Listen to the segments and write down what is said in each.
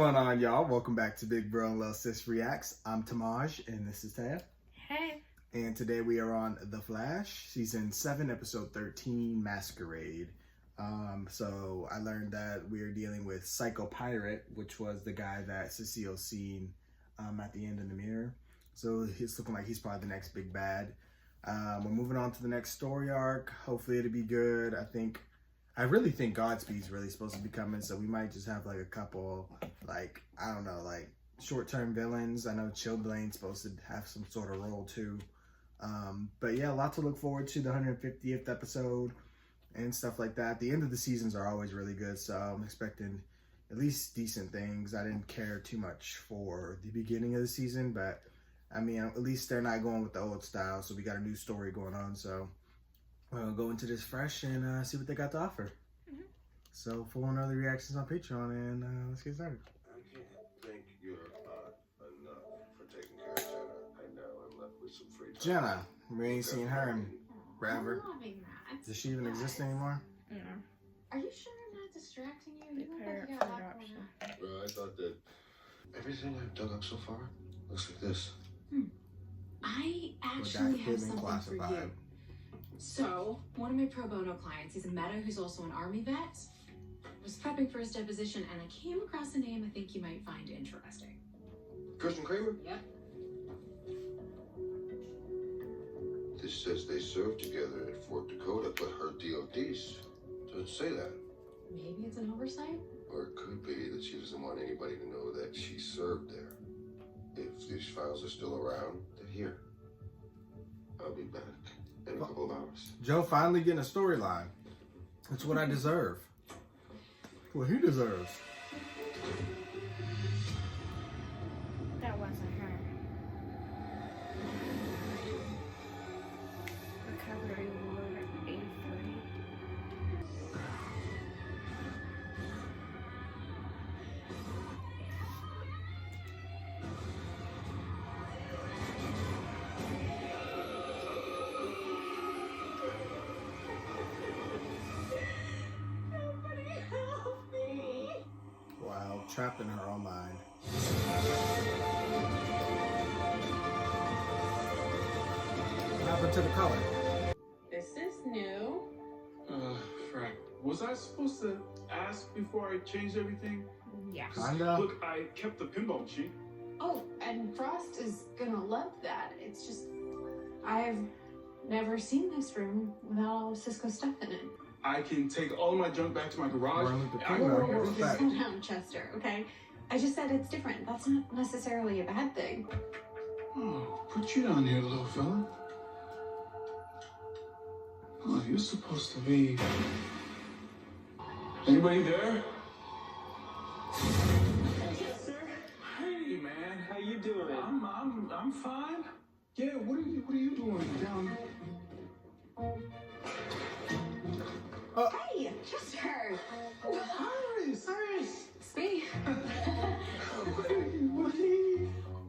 going on, y'all? Welcome back to Big Bro and Lil Sis Reacts. I'm Tamaj, and this is Tab. Hey. And today we are on The Flash, Season 7, Episode 13, Masquerade. So I learned that we are dealing with Psycho Pirate, which was the guy that Cecile seen at the end in the mirror. So he's looking like he's probably the next big bad. We're moving on to the next story arc. Hopefully it'll be good. I really think Godspeed's really supposed to be coming, so we might just have like a couple, like, I don't know, like short-term villains. I know Chillblain's supposed to have some sort of role too. But yeah, a lot to look forward to, the 150th episode and stuff like that. The end of the seasons are always really good, so I'm expecting at least decent things. I didn't care too much for the beginning of the season, but I mean, at least they're not going with the old style, so we got a new story going on, so we'll go into this fresh and see what they got to offer. So, for one other reactions on Patreon, and let's get started. I can't thank your enough for taking care of Jenna. I know I'm left with some free time. Jenna, we ain't seen her in forever. I'm loving that. Does she even exist anymore? Yeah. Are you sure I'm not distracting you? They You put her look like you for got a lot adoption. going on. Well, I thought that everything I've dug up so far looks like this. I With actually that have hidden something for classified. you. So, one of my pro bono clients, he's a meta who's also an army vet, was prepping for his deposition, and I came across a name I think you might find interesting. Kirsten Kramer? Yep. This says they served together at Fort Dakota, but her DODs doesn't say that. Maybe it's an oversight? Or it could be that she doesn't want anybody to know that she served there. If these files are still around, they're here. I'll be back in a couple of hours. Joe finally getting a storyline. That's what I deserve. What he deserves. That wasn't her. Recovery Ward 83. Somebody help me! Wow, trapped in her own mind. What happened to the color? This is new. Frank, was I supposed to ask before I changed everything? Yeah. 'Cause, Kinda. Look, I kept the pinball machine. Oh, and Frost is gonna love that. It's just, I've never seen this room without all of Cisco's stuff in it. I can take all of my junk back to my garage. Martin Luther I King, can though. bring What's everything. that? Slow down, Chester, okay? I just said it's different. That's not necessarily a bad thing. Oh, put you down here, little fella. Oh, you're supposed to be. Anybody there? Yes, sir. Hey, man. How you doing? I'm fine. Yeah. What are you doing down? Hey, Chester! Iris. It's me.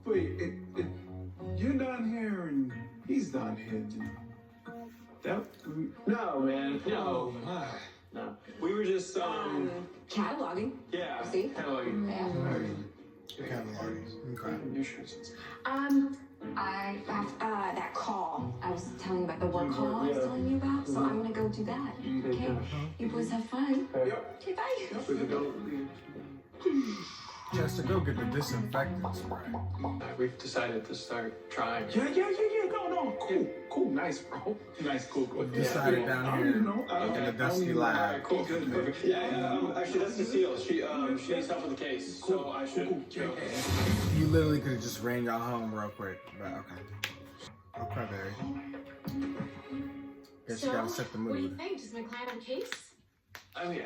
Wait, you're down here and he's down here. No, man. No. No. We were just, Cataloging. yeah. See? Kind of like, Yeah. Cataloging. Okay. New shirts. That call I was telling you about, the work call I was telling you about, so I'm gonna go do that. Okay? You boys have fun. Yep. Okay, bye. But don't. Chester, go get the disinfectant spray. we've decided to start trying. Yeah. No. Cool. Nice, bro. Nice, cool. Decided down here in the dusty lab. Cool, good, perfect. Yeah, actually, that's Cecile. She needs help with the case, so I should go. You literally could have just ran y'all home real quick, but okay. Okay, Barry. Guess you gotta set the What do you mood. think? Does my client have a case? I mean,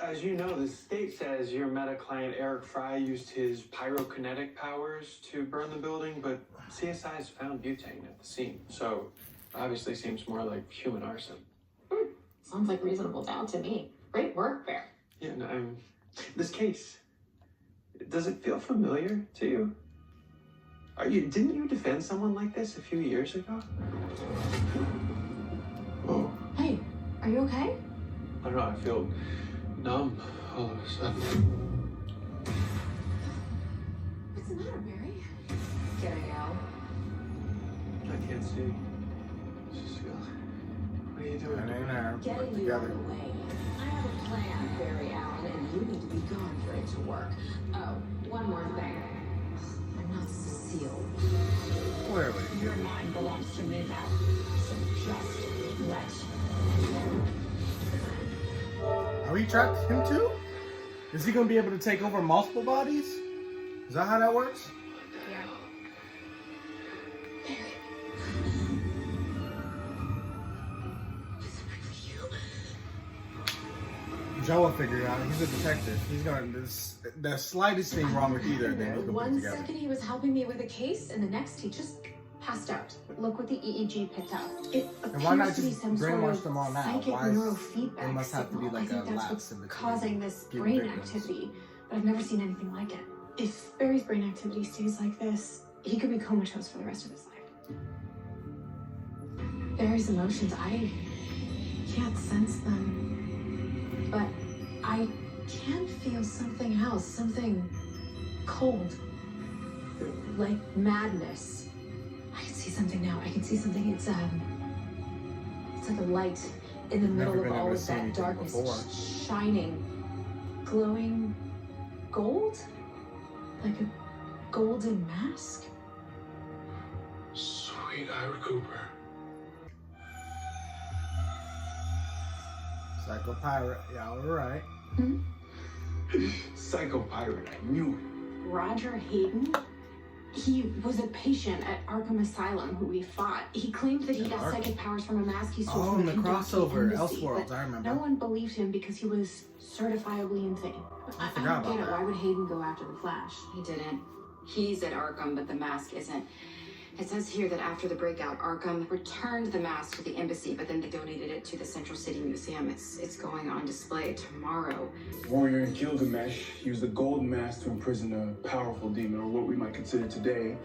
as you know, the state says your meta client Eric Fry used his pyrokinetic powers to burn the building, but CSI's found butane at the scene, so obviously seems more like human arson. Sounds like reasonable doubt to me. Great work, Bear. Yeah, no, this case, does it feel familiar to you? Didn't you defend someone like this a few years ago? Oh, Hey, are you okay? I don't know, I feel numb all of a sudden. What's the matter, Barry? G'day, Al. I can't see. Cecile, what are you doing? And ain't there. Getting Put you out together. of the way. I have a plan, Barry Allen, and you need to be gone for it to work. Oh, one more thing. I'm not Cecile. Clearly. Your mind belongs to me now. So just let Are we trapped him too? Is he gonna be able to take over multiple bodies? Is that how that works? Yeah. Joe will figure it out. He's a detective. He's gonna. The slightest thing wrong with either of them, he'll put One together. second he was helping me with a case, and the next he just passed out. Look what the EEG picked up. It And why not appears to be just some sort brainwash of them all now? psychic Why is- neurofeedback It must have to be signal. like I a think that's lapse what's in between. causing this giving brain victims. activity, but I've never seen anything like it. If Barry's brain activity stays like this, he could be comatose for the rest of his life. Barry's emotions, I can't sense them, but I can feel something else, something cold, like madness. I can see something now. I can see something. It's like a light in the middle Never of been all able to of see that anything darkness, before. just shining, glowing gold, like a golden mask. Sweet Ira Cooper. Psycho pirate. Yeah, all right. Psycho pirate, I knew it. Roger Hayden? He was a patient at Arkham Asylum who we fought. He claimed that he Yeah, got Arkham. psychic powers from a mask he stole Oh, from in the Kentucky crossover, Embassy, Elseworlds. but I remember. no one believed him because he was certifiably insane. I I forgot don't get about it. that. Why would Hayden go after the Flash? He didn't. He's at Arkham, but the mask isn't. It says here that after the breakout, Arkham returned the mask to the embassy, but then they donated it to the Central City Museum. It's going on display tomorrow. Warrior Gilgamesh used the gold mask to imprison a powerful demon, or what we might consider today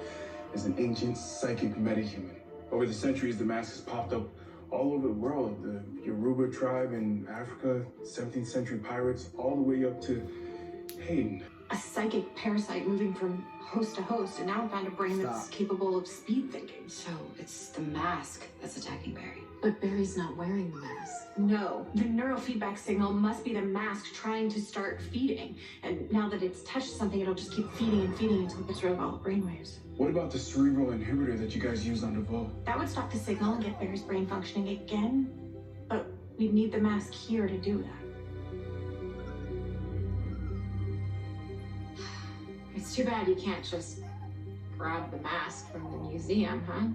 as an ancient psychic metahuman. Over the centuries, the mask has popped up all over the world. The Yoruba tribe in Africa, 17th century pirates, all the way up to Hayden. A psychic parasite moving from host to host, and now I found a brain that's Stop. capable of speed thinking. So it's the mask that's attacking Barry. But Barry's not wearing the mask. No, the neurofeedback signal must be the mask trying to start feeding. And now that it's touched something, it'll just keep feeding and feeding until it gets rid of all the brainwaves. What about the cerebral inhibitor that you guys used on DeVoe? That would stop the signal and get Barry's brain functioning again. But we'd need the mask here to do that. It's too bad you can't just grab the mask from the museum, huh?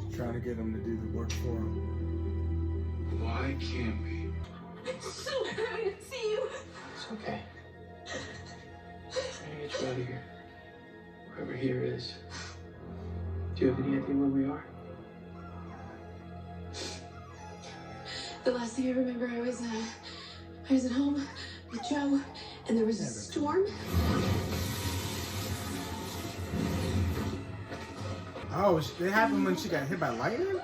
Just trying to get him to do the work for him. Why can't we? I'm so happy to see you. It's okay. I'm gonna get you out of here. Wherever here is. Do you have any idea where we are? The last thing I remember, I was at home with Joe, and there was a storm. Oh, it happened when she got hit by lightning?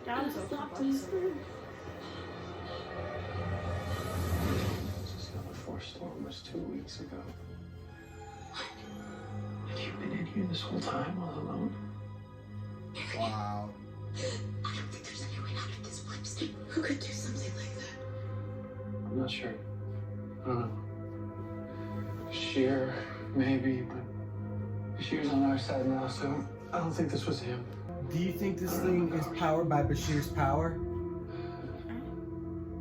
That was a Locked in his room. Cecile, the force storm was 2 weeks ago. And you've been in here this whole time all alone? Wow. I don't think there's any way out of this place. Who could do something like that? I'm not sure. I don't know. Sheer, maybe, but Sheer's on our side now, so I don't think this was him. Do you think this thing is powered by Bashir's power?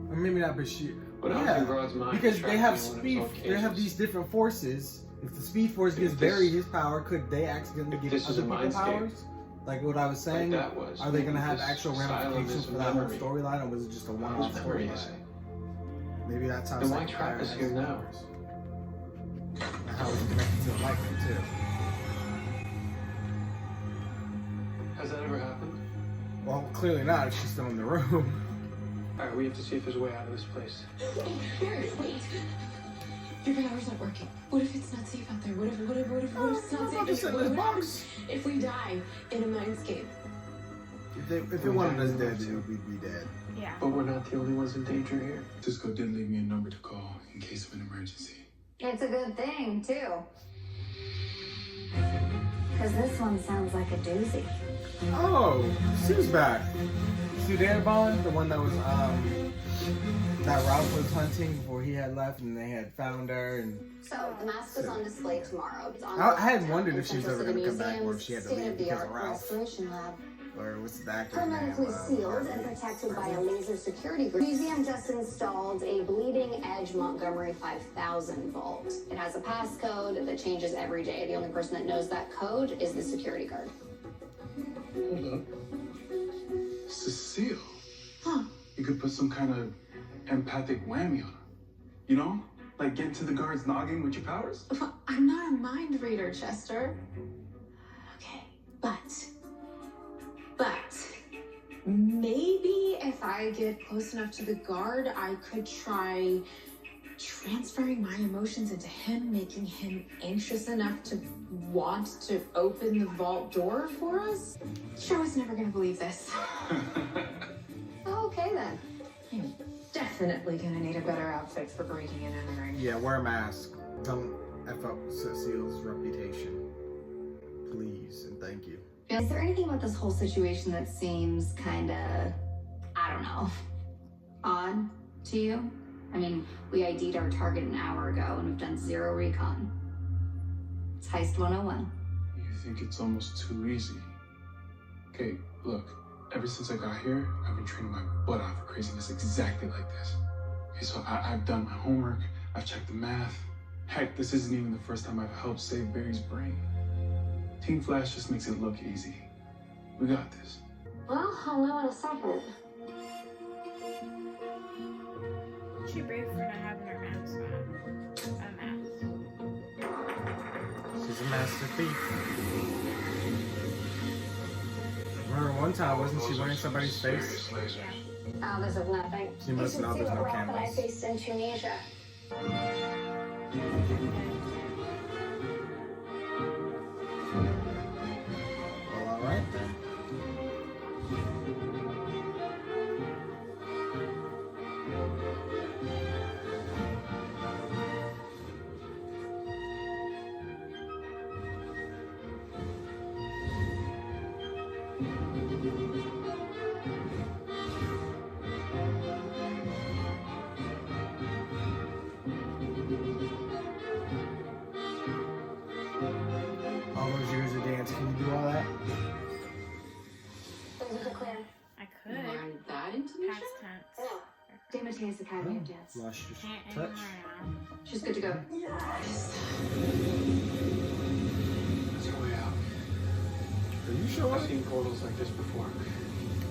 Or maybe not Bashir. But I don't think Rod's mind Because they have trapped speed. anyone in They have cages. these different forces. If the speed force gives If this- Barry his power, could they accidentally give this is other a people mindscape. powers? Like what I was saying. Like that was. Are they going to have This actual silent ramifications is for that whole memory. storyline, or was it just a one-off His memory is storyline? Maybe that's how. Then why Psycho trap Pirate us has here his now? powers. And how it's connected to the lightning too. Has that ever happened? Well, clearly not. If she's still in the room. All right, we have to see if there's a way out of this place. Barry, wait. Your power's not working. What if it's not safe out there? What if it's not safe? Just in this box. If we die in a mindscape? If they wanted us dead, then we'd be dead. Yeah. But we're not the only ones in danger here. Cisco did leave me a number to call in case of an emergency. It's a good thing, too. Because this one sounds like a doozy. Oh, she's back. See that Bond? The one that was that Ralph was hunting before he had left, and they had found her. And So, the mask is on display tomorrow. It's on I had wondered in if she was Central ever going to City come back, or if Museum's she had to leave because of state-of-the-art Ralph. restoration lab. Or what's the actor's name? Permanently sealed and protected by a laser security grid. The museum just installed a bleeding edge Montgomery 5000 vault. It has a passcode that changes every day. The only person that knows that code is the security guard. Hold up. Cecile. Huh. You could put some kind of empathic whammy on her. You know? Like get into the guard's noggin with your powers? I'm not a mind reader, Chester. Okay, but maybe if I get close enough to the guard, I could try transferring my emotions into him, making him anxious enough to want to open the vault door for us. Sure was never gonna believe this. Okay then. I'm definitely gonna need a better outfit for breaking and entering. Yeah, wear a mask. Don't F up Cecile's reputation. Please and thank you. Is there anything about this whole situation that seems kind of, I don't know, odd to you? I mean, we ID'd our target an hour ago and we've done 0 recon. It's Heist 101. You think it's almost too easy? Okay, look. Ever since I got here, I've been training my butt off for craziness exactly like this. Okay, so I've done my homework. I've checked the math. Heck, this isn't even the first time I've helped save Barry's brain. Team Flash just makes it look easy. We got this. Well, I'll know in a second. She brave for not having her mask on. A mask. She's a master thief. Remember one time, wasn't she wearing somebody's face? Oh, this is nothing. She must know there's no What happened I cameras. faced in Tunisia. Well, alright then. All those years of dance, can you do all that? Things are clear. I could. Learn that intonation? Past tense. Yeah. Demate's Academy of Dance. Lost your Can't touch. around. She's good to go. That's our way out. Are you sure? I've seen portals like this before.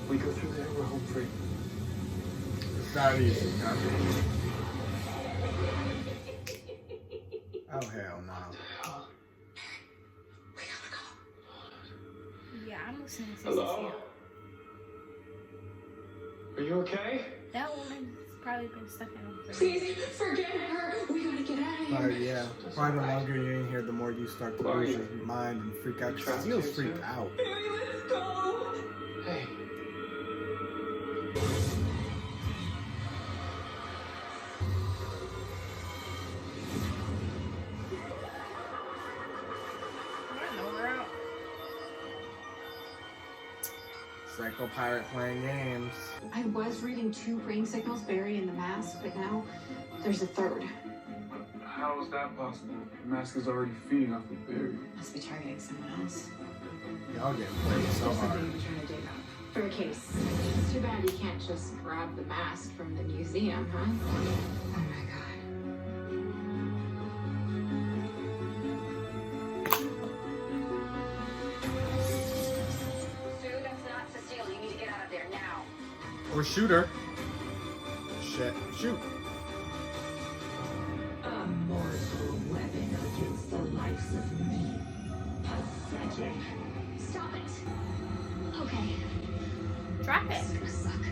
We go through there, we're home free. It's not easy, huh? Oh, hell no. Yeah, I'm listening to Hello? Cecile. Are you okay? That woman's probably been stuck in a Please forget her. We gotta get out of here. But yeah, probably the longer you're in here, the more you start to lose your mind and freak out. Cecile's freaked out. Barry, let's go. Hey. I know we're out. Psycho pirate playing games. I was reading 2 brain signals, Barry and the mask, but now there's a 3rd. How is that possible? The mask is already feeding off of Barry. Must be targeting someone else. Y'all getting played so There's hard. something you're trying to dig up. For a case. It's too bad you can't just grab the mask from the museum, huh? Oh my god. Sue, that's not Cecile. You need to get out of there now. Or shoot her. Shit. Shoot. A mortal weapon against the likes of me. Pathetic. Stop it. Okay. Drop it. This is gonna suck.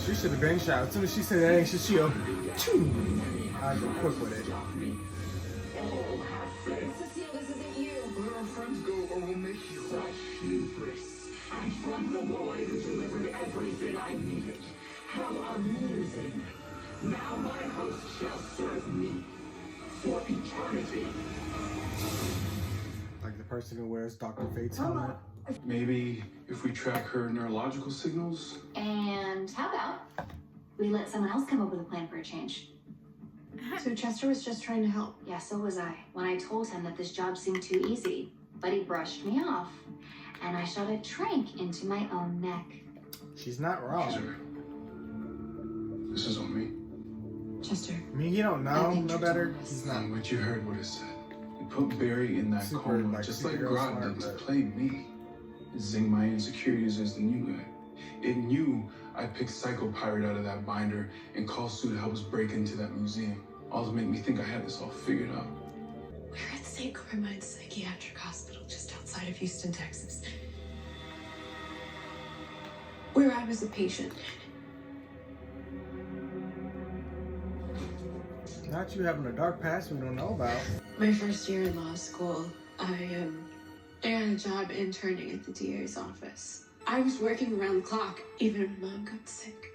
She should have been shot. As soon as she said that, she'll. I'd go quick with it. All have friends. Cecile, this isn't you. Where our friends go or will make you. Such hubris. And from the boy who delivered everything I needed. How amusing. Now my host shall serve me. person who wears Dr. Fate's helmet. Maybe if we track her neurological signals? And how about we let someone else come up with a plan for a change? So Chester was just trying to help. Yeah, so was I. When I told him that this job seemed too easy, but he brushed me off, and I shot a trank into my own neck. She's not She's wrong. right. This is on me. Chester. I mean, you don't I know think no you're better. doing this. He's not. But you heard what it said. It put Barry in that Super, coma, like, just like superhero Grodd smart, did to but- play me. It zinged my insecurities as the new guy. It knew I'd pick Psycho Pirate out of that binder and call Sue to help us break into that museum. All to make me think I had this all figured out. We're at St. Carmine's Psychiatric Hospital just outside of Houston, Texas. Where I was a patient. Not you having a dark past we don't know about. My first year in law school, I got a job interning at the DA's office. I was working around the clock, even when Mom got sick.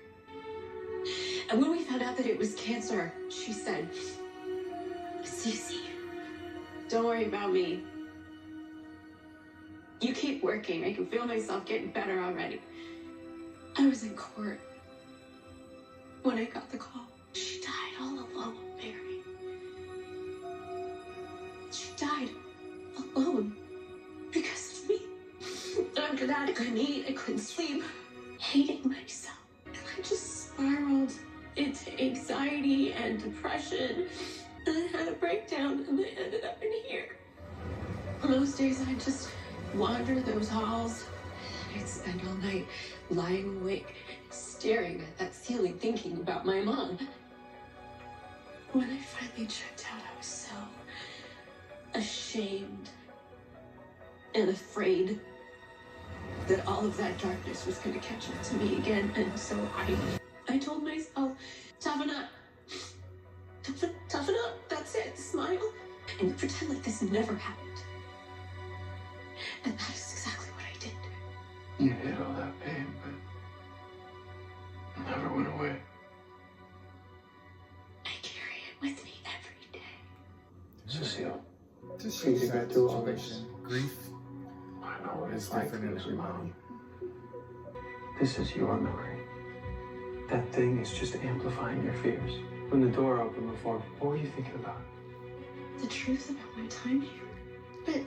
And when we found out that it was cancer, she said, "Cece, don't worry about me. You keep working. I can feel myself getting better already." I was in court when I got the call. She died all alone, Mary. She died alone because of me. After that, I couldn't eat, I couldn't sleep, hating myself. And I just spiraled into anxiety and depression. And I had a breakdown and I ended up in here. Most days I'd just wander those halls. I'd spend all night lying awake, staring at that ceiling, thinking about my mom. When I finally checked out, I was so ashamed and afraid that all of that darkness was going to catch up to me again. And so I told myself, toughen up. Toughen up. That's it. Smile. And pretend like this never happened. And that is exactly what I did. You hid all that pain, but it never went away. I carry it with me every day. Cecile, Just Easy shows that to do all this. situation. Grief I know what is it's like different to in lose a everybody. mom. This is your memory. That thing is just amplifying your fears. When the door opened before, what were you thinking about? The truth about my time here. But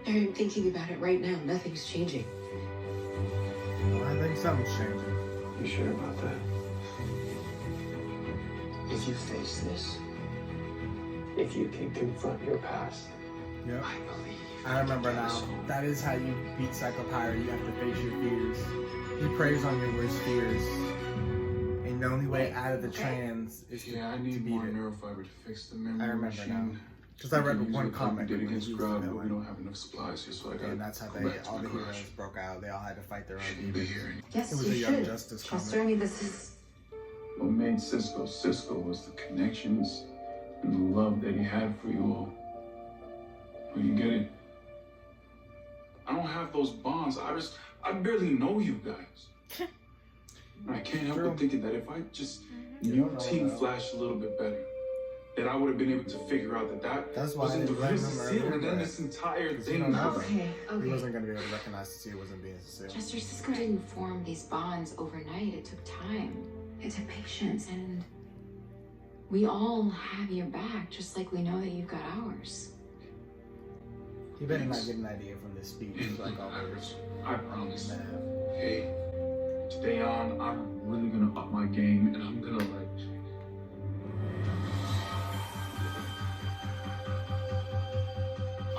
I'm thinking about it right now. Nothing's changing. I think something's changing. You sure about that? If you face this, if you can confront your past, Yep. I believe. I remember now. That is how you beat Psycho Pirate. You have to face your fears. He preys on your worst fears. And the only way out of the trance is to, Yeah, I to need beat more it. neurofiber to fix the memory I remember machine. now. Because I read one comic did when he against was Grodd, but we villain. don't have enough supplies here, so I got. And that's how go they back to all my the garage. heroes broke out. They all had to fight their own Shouldn't be demons. here. Yes, It was you a Young should. Justice Chester, comic. I mean, this is... What made Cisco Cisco was the connections and the love that he had for you all. But you get it? I don't have those bonds. I barely know you guys. And I can't help True. but thinking that if I just You knew don't know Team that. Flash a little bit better, that I would have been able to figure out that That's why wasn't they the blamed real him Cecile, earlier, and then but this entire 'cause you thing don't know. happened. Okay, he okay. wasn't going to be able to recognize Cecile wasn't being Cecile. Chester, Cisco didn't form these bonds overnight. It took time. It took patience, and we all have your back, just like we know that you've got ours. He better not get an idea from this speech. Like always. I promise. Man. Hey, today on, I'm really gonna up my game, and I'm gonna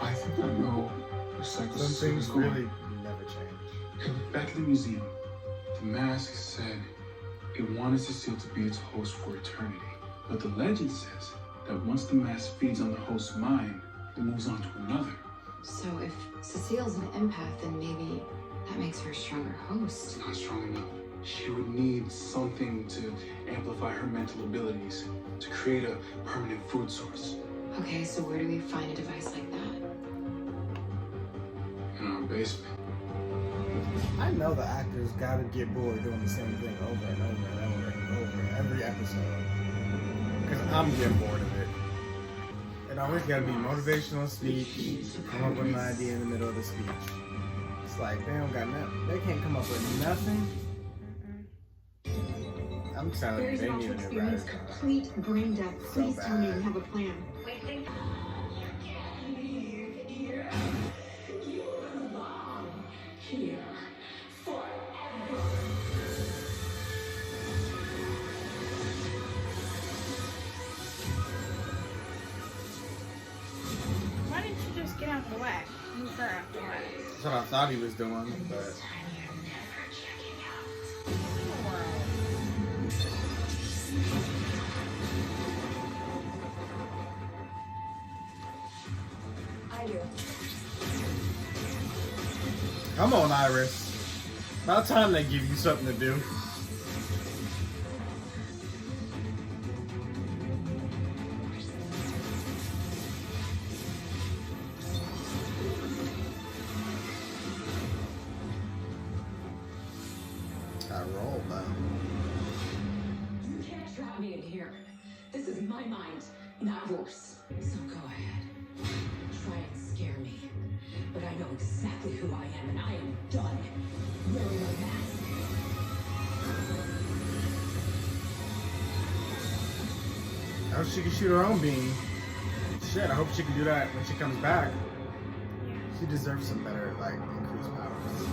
I think I know where Psycho Some Cisile things is going. really never change. Back at the museum, the mask said it wanted Cecile to be its host for eternity. But the legend says that once the mask feeds on the host's mind, it moves on to another. So if Cecile's an empath, then maybe that makes her a stronger host. It's not strong enough. She would need something to amplify her mental abilities, to create a permanent food source. Okay, so where do we find a device like that? In our basement. I know the actors gotta get bored doing the same thing over and over and over and over every episode. Because I'm getting bored of it. always gotta be motivational speech. Come up with an idea in the middle of the speech. It's like they don't got nothing. They can't come up with nothing. I'm telling you, Barry's they about need to a new experience writer. complete brain death. So Please tell me you bad. have a plan. Why didn't you just get out the way? Move her out the way. That's what I thought he was doing, but I do. come on, Iris. About time they give you something to do. I roll though. You can't trap me in here. This is my mind, not yours. So go ahead. Try and scare me. But I know exactly who I am, and I am done wearing a mask. I hope she can shoot her own beam. Shit, I hope she can do that when she comes back. She deserves some better, like, increased powers.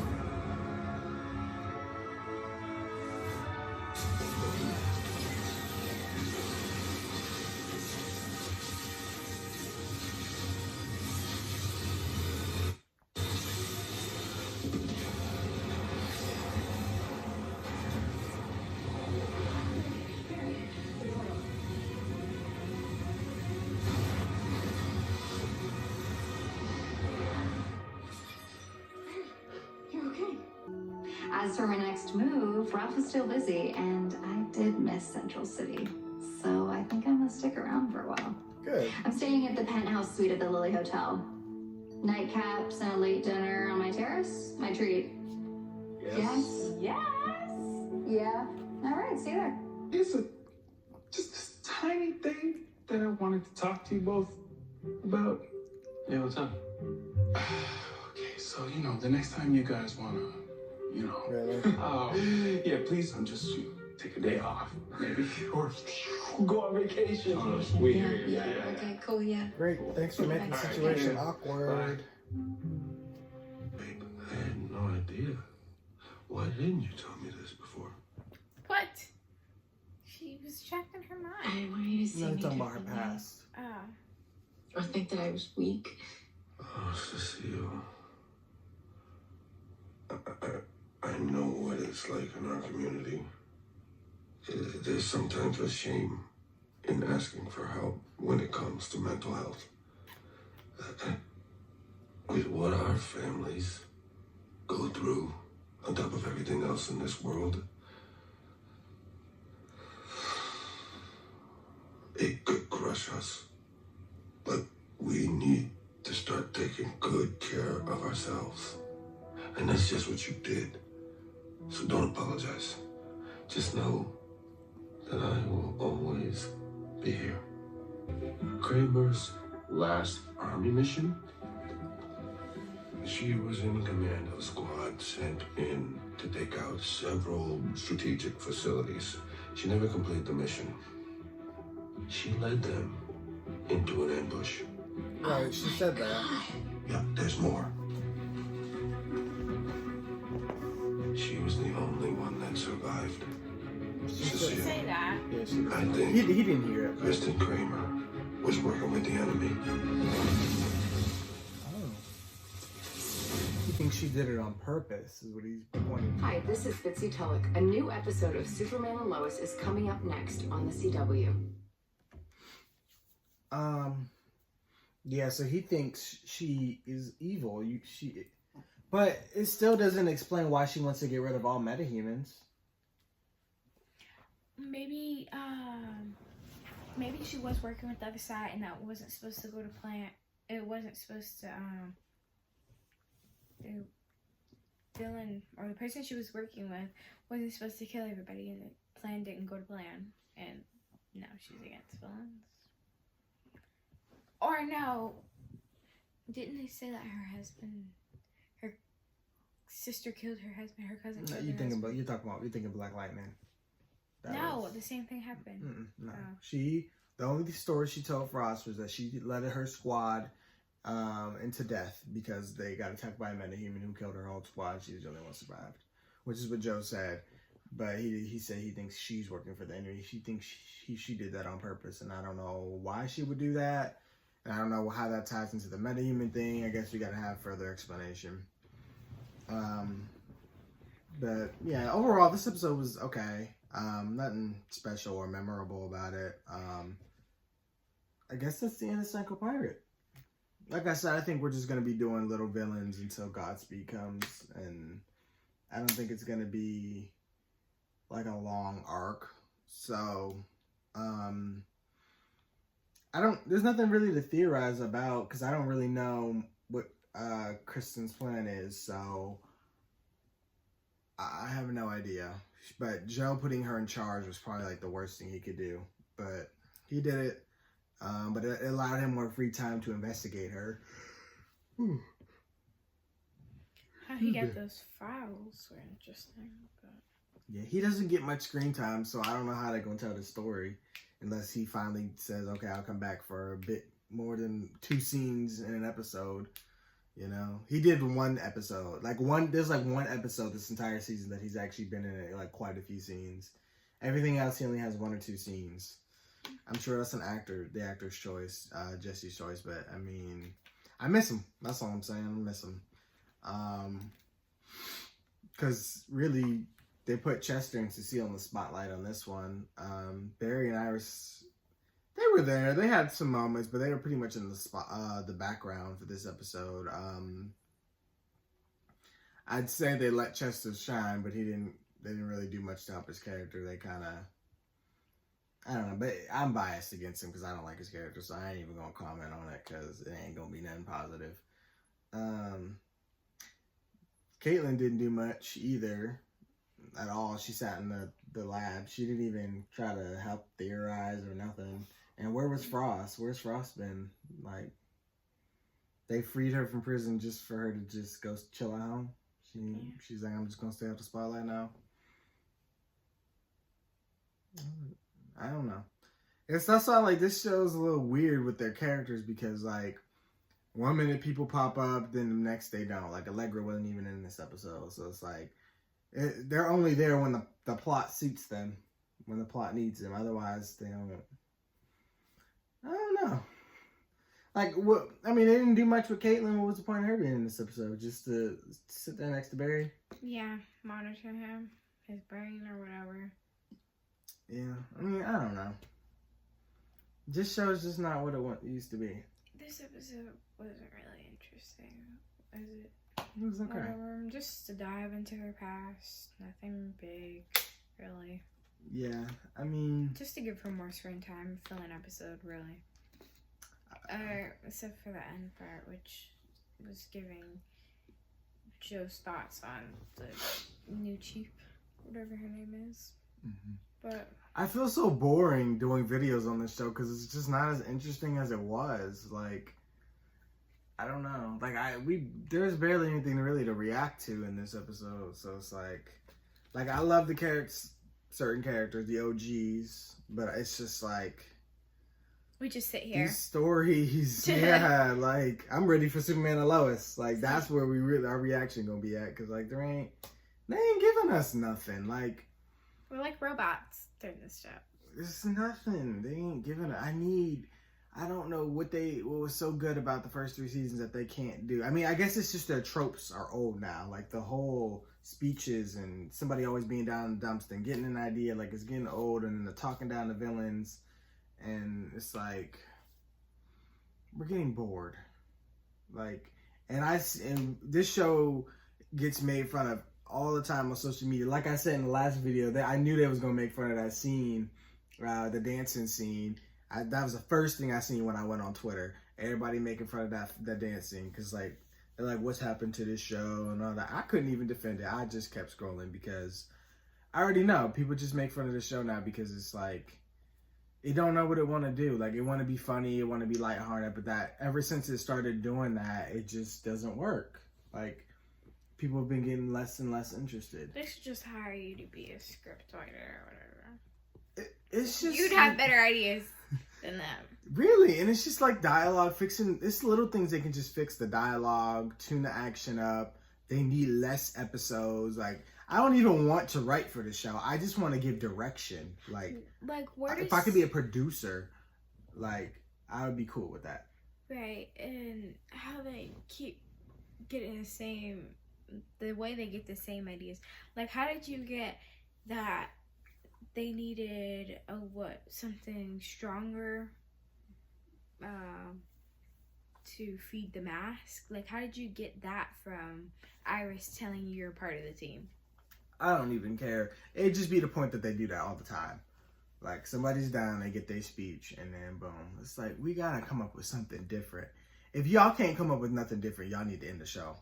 You're okay. As for my next move, Ralph is still busy, and I did miss Central City. So I think I'm gonna stick around for a while. Good. I'm staying at the penthouse suite at the Lily Hotel. Nightcaps and a late dinner on my terrace. My treat. Yes. Yes. Yeah. All right. See you there. Here's just this tiny thing that I wanted to talk to you both about. Yeah, what's up? Okay, so the next time you guys wanna, Really? oh yeah, please, just take a day off, maybe, or go on vacation. We hear you. Yeah. Okay. Cool. Yeah. Great. Thanks for making the situation awkward. Babe, I had no idea. Why didn't you tell me this before? What? She was trapped in her I mind. didn't want you to see No, me you're talking about her differently. past. Oh. Or think that I was weak. Oh, Cecile. I know what it's like in our community. There's sometimes a shame in asking for help when it comes to mental health. With what our families go through on top of everything else in this world, it could crush us. But we need to start taking good care of ourselves. And that's just what you did. So don't apologize. Just know that I will always be here. Kramer's last army mission, she was in command of a squad sent in to take out several strategic facilities. She never completed the mission. She led them into an ambush. Right, she said that. Yeah, there's more. She was the only one that survived. Cecile, Say that. Yeah, she I think he didn't hear it. Kristen Kramer was working with the enemy. Oh. He thinks she did it on purpose, is what he's pointing to. Hi, this is Fitzy Tulloch. A new episode of Superman and Lois is coming up next on the CW. Yeah, so he thinks she is evil. But it still doesn't explain why she wants to get rid of all metahumans. Maybe she was working with the other side and that wasn't supposed to go to plan. It wasn't supposed to, Dylan, or the person she was working with, wasn't supposed to kill everybody and the plan didn't go to plan. And now she's against villains. Or no. Didn't they say that her sister killed her husband, her cousin killed her husband? You're thinking Black Lightning. The same thing happened. No. The only story she told Frost was that she led her squad into death because they got attacked by a metahuman who killed her whole squad. She was the only one survived, which is what Joe said. But he said he thinks she's working for the enemy. She thinks she did that on purpose, and I don't know why she would do that. And I don't know how that ties into the metahuman thing. I guess we got to have further explanation. But yeah, overall, this episode was okay. Nothing special or memorable about it. I guess that's the end of Psycho Pirate. Like I said, I think we're just going to be doing little villains until Godspeed comes. And I don't think it's going to be like a long arc. So, there's nothing really to theorize about because I don't really know what Kristen's plan is. So, I have no idea. But Joe putting her in charge was probably like the worst thing he could do. But he did it. But it allowed him more free time to investigate her. Whew. How he got those files were interesting. But... yeah, he doesn't get much screen time, so I don't know how they're going to tell the story. Unless he finally says, okay, I'll come back for a bit more than 2 scenes in an episode. You know, he did 1 episode. There's one episode this entire season that he's actually been in like quite a few scenes. Everything else, he only has 1 or 2 scenes. I'm sure that's the actor's choice, Jesse's choice. But I mean, I miss him. That's all I'm saying. I miss him. Because really, they put Chester and Cecile in the spotlight on this one. Barry and Iris, they were there. They had some moments, but they were pretty much in the background for this episode. I'd say they let Chester shine, but they didn't really do much to help his character. They kind of, I don't know, but I'm biased against him because I don't like his character, so I ain't even gonna comment on it because it ain't gonna be nothing positive. Caitlin didn't do much either at all. She sat in the lab. She didn't even try to help theorize or nothing. And where was Frost? Where's Frost been? Like, they freed her from prison just for her to just go chill at home. She's like, I'm just gonna stay out the spotlight now. I don't know. That's why like this show's a little weird with their characters because like 1 minute people pop up, then the next they don't. Like Allegra wasn't even in this episode, so it's like they're only there when the plot suits them, when the plot needs them. Otherwise, they don't. I don't know. Like what? I mean, they didn't do much with Caitlin. What was the point of her being in this episode? Just to sit there next to Barry? Yeah, monitor him, his brain or whatever. Yeah, I mean, I don't know. This show is just not what it used to be. This episode wasn't really interesting, was it? It was okay. Whatever, just to dive into her past. Nothing big, really. Yeah, I mean... just to give her more screen time, fill an episode, really. Except for the end part, which was giving Joe's thoughts on the new chief, whatever her name is. Mm-hmm. But I feel so boring doing videos on this show because it's just not as interesting as it was. Like, I don't know. Like, there's barely anything really to react to in this episode. So it's like I love the certain characters, the OGs, but it's just like we just sit here. These stories, yeah. Like, I'm ready for Superman and Lois. Like, that's where our reaction gonna be at because like they ain't giving us nothing. Like. We're like robots during this show. There's nothing. They ain't giving it. I don't know what was so good about the first 3 seasons that they can't do. I mean, I guess it's just their tropes are old now. Like the whole speeches and somebody always being down in the dumps and getting an idea, like it's getting old, and then the talking down the villains. And it's like, we're getting bored. Like, and this show gets made fun of all the time on social media. Like I said in the last video, that I knew they was gonna make fun of that scene, the dancing scene. That was the first thing I seen when I went on Twitter. Everybody making fun of that dancing because like they're like, what's happened to this show and all that. I couldn't even defend it. I just kept scrolling because I already know people just make fun of the show now because it's like it don't know what it want to do. Like, it want to be funny, it want to be lighthearted, but that ever since it started doing that, it just doesn't work. Like, people have been getting less and less interested. They should just hire you to be a script writer or whatever. It's just... You'd have better ideas than them. Really? And it's just like dialogue fixing. It's little things they can just fix. The dialogue, tune the action up. They need less episodes. Like, I don't even want to write for the show. I just want to give direction. Like if I could be a producer, like, I would be cool with that. Right. And how they keep getting the way they get the same ideas. Like, how did you get that they needed something stronger to feed the mask? Like, how did you get that from Iris telling you you're part of the team? I don't even care. It'd just be the point that they do that all the time. Like, somebody's down, they get their speech, and then boom. It's like, we gotta come up with something different. If y'all can't come up with nothing different, y'all need to end the show.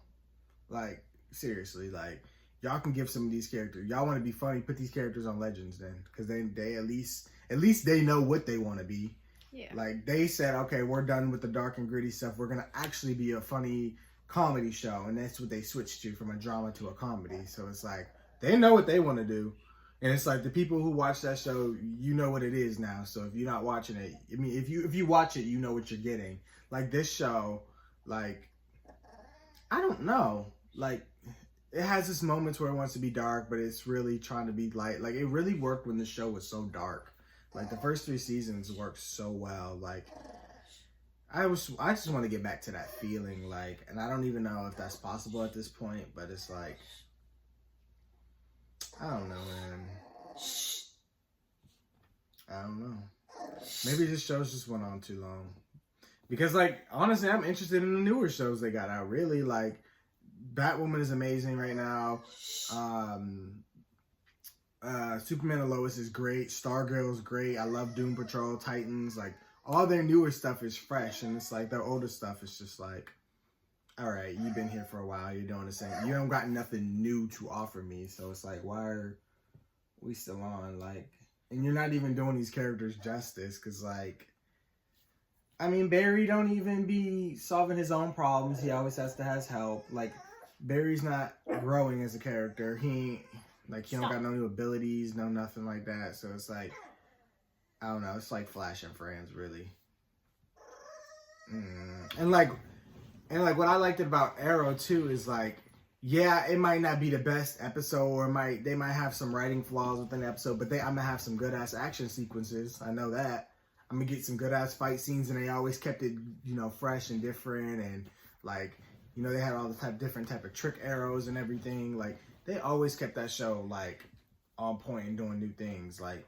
Like, seriously, like, y'all can give some of these characters. Y'all want to be funny, put these characters on Legends then, because they at least they know what they want to be. Yeah. Like, they said, okay, we're done with the dark and gritty stuff. We're gonna actually be a funny comedy show, and that's what they switched to, from a drama to a comedy. So it's like, they know what they want to do, and it's like, the people who watch that show, you know what it is now. So if you're not watching it, I mean, if you watch it, you know what you're getting. Like, this show, like, I don't know, like, it has its moments where it wants to be dark, but it's really trying to be light. Like, it really worked when the show was so dark. Like, the first 3 seasons worked so well. Like, I just want to get back to that feeling. Like, and I don't even know if that's possible at this point, but it's like, I don't know, man. I don't know. Maybe this show's just went on too long. Because, like, honestly, I'm interested in the newer shows they got out. Really, like, Batwoman is amazing right now. Superman and Lois is great. Stargirl is great. I love Doom Patrol, Titans. Like, all their newer stuff is fresh. And it's like, their older stuff is just like, all right, you've been here for a while. You're doing the same. You don't got nothing new to offer me. So it's like, why are we still on? Like, and you're not even doing these characters justice. Because, like, I mean, Barry don't even be solving his own problems. He always has help. Like, Barry's not growing as a character. He don't got no new abilities, no nothing like that. So it's like, I don't know. It's like Flash and Friends, really. And what I liked about Arrow too is, like, yeah, it might not be the best episode, or they might have some writing flaws within the episode, but I'm gonna have some good ass action sequences. I know that. I'm gonna get some good ass fight scenes, and they always kept it, fresh and different, and, like, they had all the different type of trick arrows and everything. Like, they always kept that show, like, on point and doing new things, like,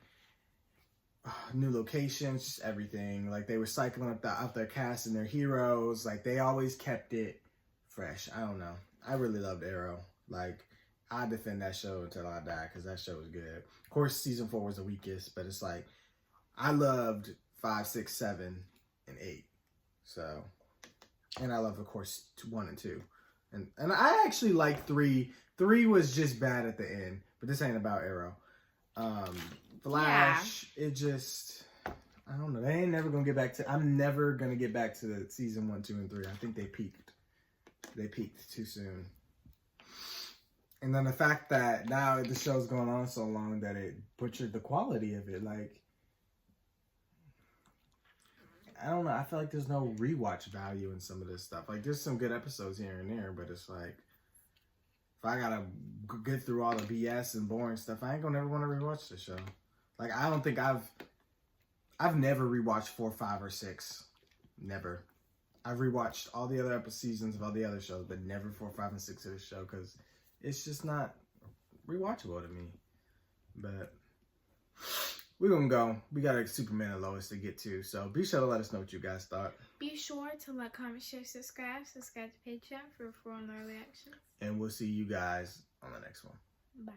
new locations, just everything. Like, they were cycling up their cast and their heroes. Like, they always kept it fresh. I don't know. I really loved Arrow. Like, I defend that show until I die, because that show was good. Of course, season 4 was the weakest, but it's like, I loved 5, 6, 7, and 8. So, and I love, of course, 1 and 2. And I actually like 3. 3 was just bad at the end, but this ain't about Arrow. Flash, it just, I don't know. They ain't never gonna get back to, I'm never gonna get back to the season 1, 2, and 3. I think they peaked. They peaked too soon. And then the fact that now the show's going on so long that it butchered the quality of it. Like, I don't know. I feel like there's no rewatch value in some of this stuff. Like, there's some good episodes here and there, but it's like, if I gotta get through all the BS and boring stuff, I ain't gonna ever want to rewatch the show. Like, I don't think I've never rewatched 4, 5, or 6. Never. I've rewatched all the other seasons of all the other shows, but never 4, 5, and 6 of this show, because it's just not rewatchable to me. But we're gonna go. We got a Superman and Lois to get to, so be sure to let us know what you guys thought. Be sure to like, comment, share, subscribe to Patreon for more reactions. And we'll see you guys on the next one. Bye.